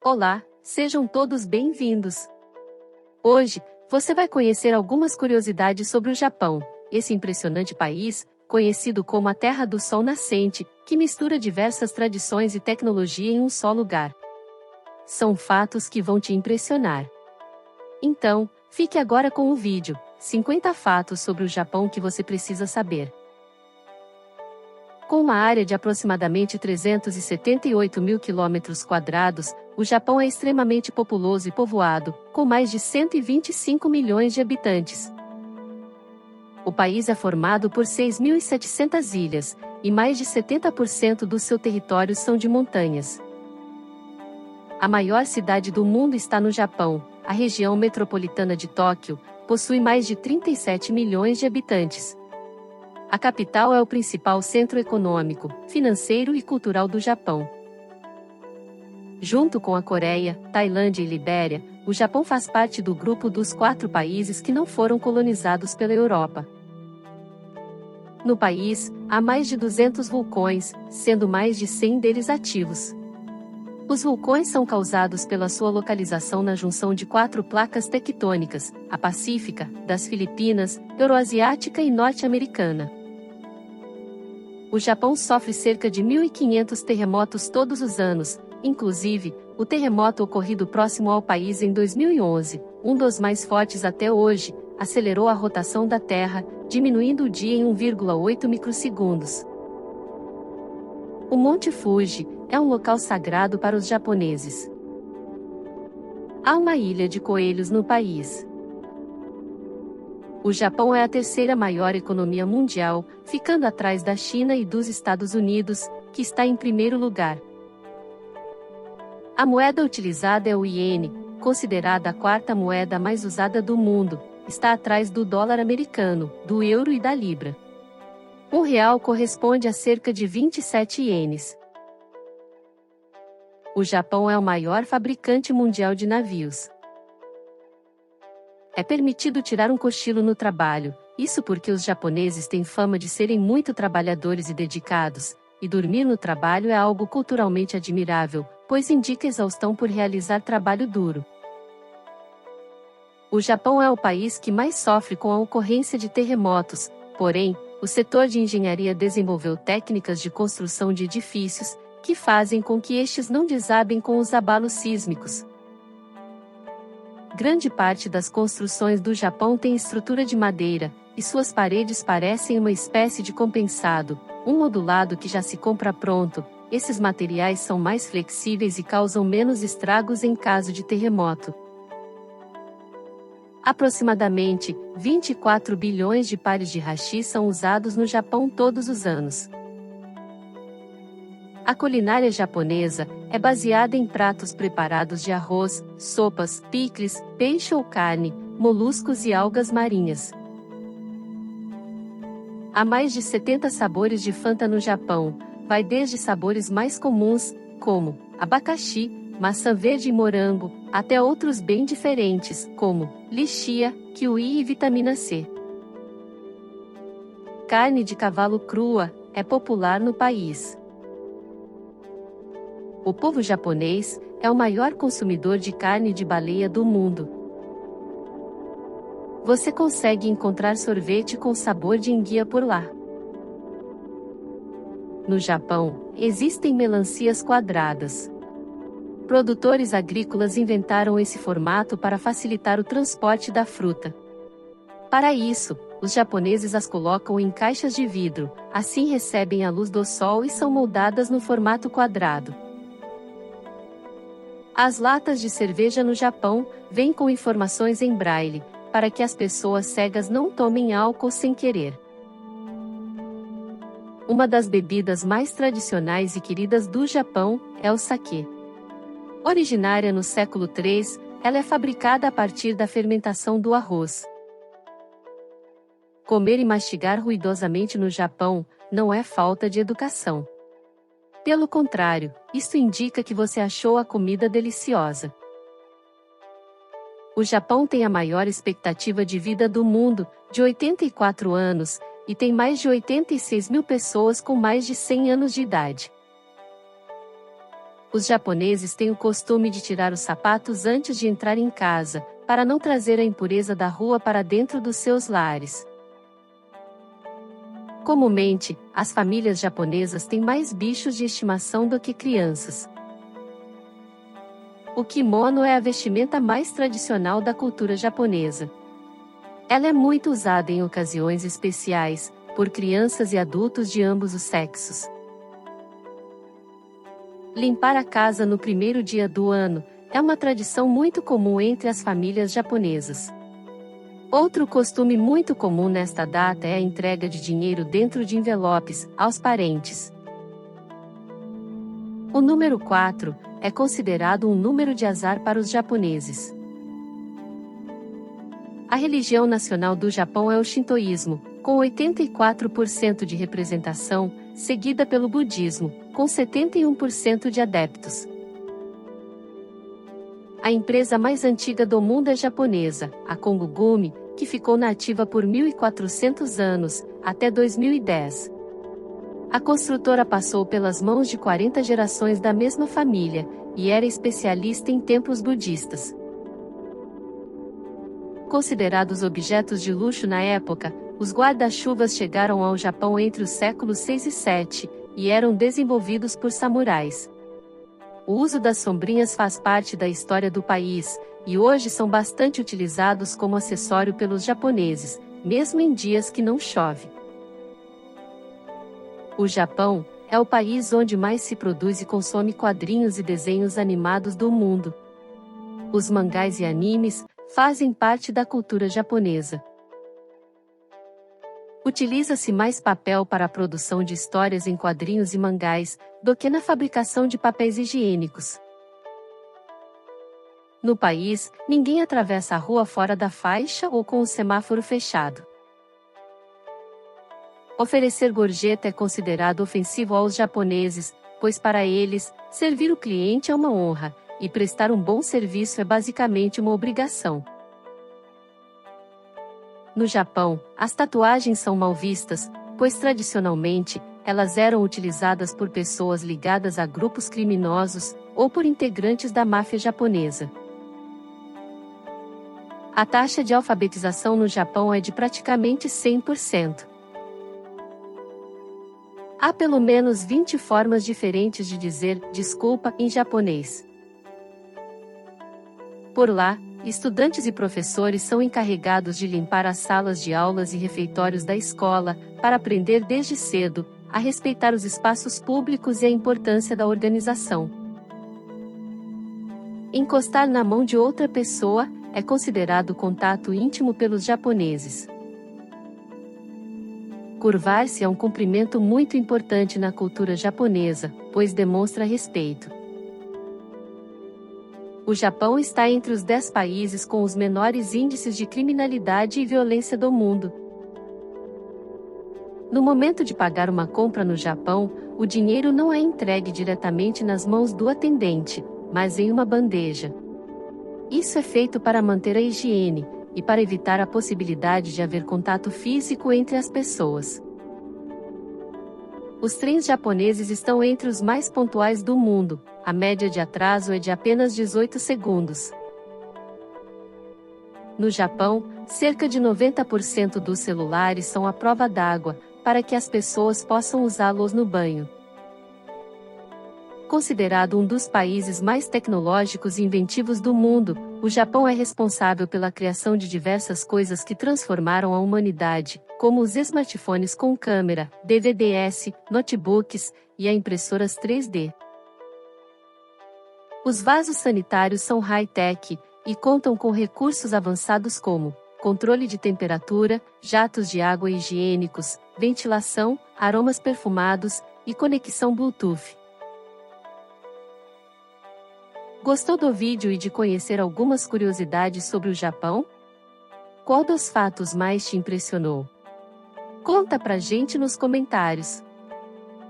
Olá, sejam todos bem-vindos. Hoje, você vai conhecer algumas curiosidades sobre o Japão, esse impressionante país, conhecido como a Terra do Sol Nascente, que mistura diversas tradições e tecnologia em um só lugar. São fatos que vão te impressionar. Então, fique agora com o vídeo: 50 fatos sobre o Japão que você precisa saber. Com uma área de aproximadamente 378 mil km², o Japão é extremamente populoso e povoado, com mais de 125 milhões de habitantes. O país é formado por 6.700 ilhas, e mais de 70% do seu território são de montanhas. A maior cidade do mundo está no Japão. A região metropolitana de Tóquio possui mais de 37 milhões de habitantes. A capital é o principal centro econômico, financeiro e cultural do Japão. Junto com a Coreia, Tailândia e Libéria, o Japão faz parte do grupo dos 4 países que não foram colonizados pela Europa. No país, há mais de 200 vulcões, sendo mais de 100 deles ativos. Os vulcões são causados pela sua localização na junção de 4 placas tectônicas, a Pacífica, das Filipinas, Euroasiática e Norte-Americana. O Japão sofre cerca de 1.500 terremotos todos os anos, inclusive, o terremoto ocorrido próximo ao país em 2011, um dos mais fortes até hoje, acelerou a rotação da Terra, diminuindo o dia em 1,8 microsegundos. O Monte Fuji é um local sagrado para os japoneses. Há uma ilha de coelhos no país. O Japão é a terceira maior economia mundial, ficando atrás da China e dos Estados Unidos, que está em primeiro lugar. A moeda utilizada é o iene, considerada a 4ª moeda mais usada do mundo, está atrás do dólar americano, do euro e da libra. R$1 corresponde a cerca de 27 ienes. O Japão é o maior fabricante mundial de navios. É permitido tirar um cochilo no trabalho, isso porque os japoneses têm fama de serem muito trabalhadores e dedicados, e dormir no trabalho é algo culturalmente admirável, pois indica exaustão por realizar trabalho duro. O Japão é o país que mais sofre com a ocorrência de terremotos, porém, o setor de engenharia desenvolveu técnicas de construção de edifícios, que fazem com que estes não desabem com os abalos sísmicos. Grande parte das construções do Japão tem estrutura de madeira, e suas paredes parecem uma espécie de compensado, um modulado que já se compra pronto. Esses materiais são mais flexíveis e causam menos estragos em caso de terremoto. Aproximadamente 24 bilhões de pares de hashi são usados no Japão todos os anos. A culinária japonesa é baseada em pratos preparados de arroz, sopas, picles, peixe ou carne, moluscos e algas marinhas. Há mais de 70 sabores de Fanta no Japão, vai desde sabores mais comuns, como abacaxi, maçã verde e morango, até outros bem diferentes, como lichia, kiwi e vitamina C. Carne de cavalo crua é popular no país. O povo japonês é o maior consumidor de carne de baleia do mundo. Você consegue encontrar sorvete com sabor de enguia por lá. No Japão, existem melancias quadradas. Produtores agrícolas inventaram esse formato para facilitar o transporte da fruta. Para isso, os japoneses as colocam em caixas de vidro, assim recebem a luz do sol e são moldadas no formato quadrado. As latas de cerveja no Japão vêm com informações em braille, para que as pessoas cegas não tomem álcool sem querer. Uma das bebidas mais tradicionais e queridas do Japão é o sake. Originária no século III, ela é fabricada a partir da fermentação do arroz. Comer e mastigar ruidosamente no Japão não é falta de educação. Pelo contrário, isto indica que você achou a comida deliciosa. O Japão tem a maior expectativa de vida do mundo, de 84 anos, e tem mais de 86 mil pessoas com mais de 100 anos de idade. Os japoneses têm o costume de tirar os sapatos antes de entrar em casa, para não trazer a impureza da rua para dentro dos seus lares. Comumente, as famílias japonesas têm mais bichos de estimação do que crianças. O kimono é a vestimenta mais tradicional da cultura japonesa. Ela é muito usada em ocasiões especiais, por crianças e adultos de ambos os sexos. Limpar a casa no primeiro dia do ano é uma tradição muito comum entre as famílias japonesas. Outro costume muito comum nesta data é a entrega de dinheiro dentro de envelopes aos parentes. O número 4 é considerado um número de azar para os japoneses. A religião nacional do Japão é o Shintoísmo, com 84% de representação, seguida pelo budismo, com 71% de adeptos. A empresa mais antiga do mundo é japonesa, a Kongugumi, que ficou na ativa por 1.400 anos, até 2010. A construtora passou pelas mãos de 40 gerações da mesma família, e era especialista em templos budistas. Considerados objetos de luxo na época, os guarda-chuvas chegaram ao Japão entre os séculos 6 e 7, e eram desenvolvidos por samurais. O uso das sombrinhas faz parte da história do país, e hoje são bastante utilizados como acessório pelos japoneses, mesmo em dias que não chove. O Japão é o país onde mais se produz e consome quadrinhos e desenhos animados do mundo. Os mangás e animes fazem parte da cultura japonesa. Utiliza-se mais papel para a produção de histórias em quadrinhos e mangás, do que na fabricação de papéis higiênicos. No país, ninguém atravessa a rua fora da faixa ou com o semáforo fechado. Oferecer gorjeta é considerado ofensivo aos japoneses, pois para eles, servir o cliente é uma honra, e prestar um bom serviço é basicamente uma obrigação. No Japão, as tatuagens são mal vistas, pois tradicionalmente, elas eram utilizadas por pessoas ligadas a grupos criminosos, ou por integrantes da máfia japonesa. A taxa de alfabetização no Japão é de praticamente 100%. Há pelo menos 20 formas diferentes de dizer desculpa em japonês. Por lá, estudantes e professores são encarregados de limpar as salas de aulas e refeitórios da escola, para aprender desde cedo a respeitar os espaços públicos e a importância da organização. Encostar na mão de outra pessoa é considerado contato íntimo pelos japoneses. Curvar-se é um cumprimento muito importante na cultura japonesa, pois demonstra respeito. O Japão está entre os 10 países com os menores índices de criminalidade e violência do mundo. No momento de pagar uma compra no Japão, o dinheiro não é entregue diretamente nas mãos do atendente, mas em uma bandeja. Isso é feito para manter a higiene, e para evitar a possibilidade de haver contato físico entre as pessoas. Os trens japoneses estão entre os mais pontuais do mundo, a média de atraso é de apenas 18 segundos. No Japão, cerca de 90% dos celulares são à prova d'água, para que as pessoas possam usá-los no banho. Considerado um dos países mais tecnológicos e inventivos do mundo, o Japão é responsável pela criação de diversas coisas que transformaram a humanidade, como os smartphones com câmera, DVDs, notebooks e as impressoras 3D. Os vasos sanitários são high-tech e contam com recursos avançados como controle de temperatura, jatos de água higiênicos, ventilação, aromas perfumados e conexão Bluetooth. Gostou do vídeo e de conhecer algumas curiosidades sobre o Japão? Qual dos fatos mais te impressionou? Conta pra gente nos comentários.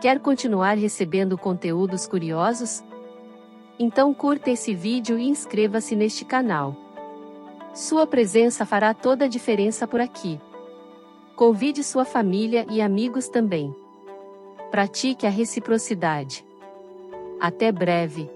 Quer continuar recebendo conteúdos curiosos? Então curta esse vídeo e inscreva-se neste canal. Sua presença fará toda a diferença por aqui. Convide sua família e amigos também. Pratique a reciprocidade. Até breve!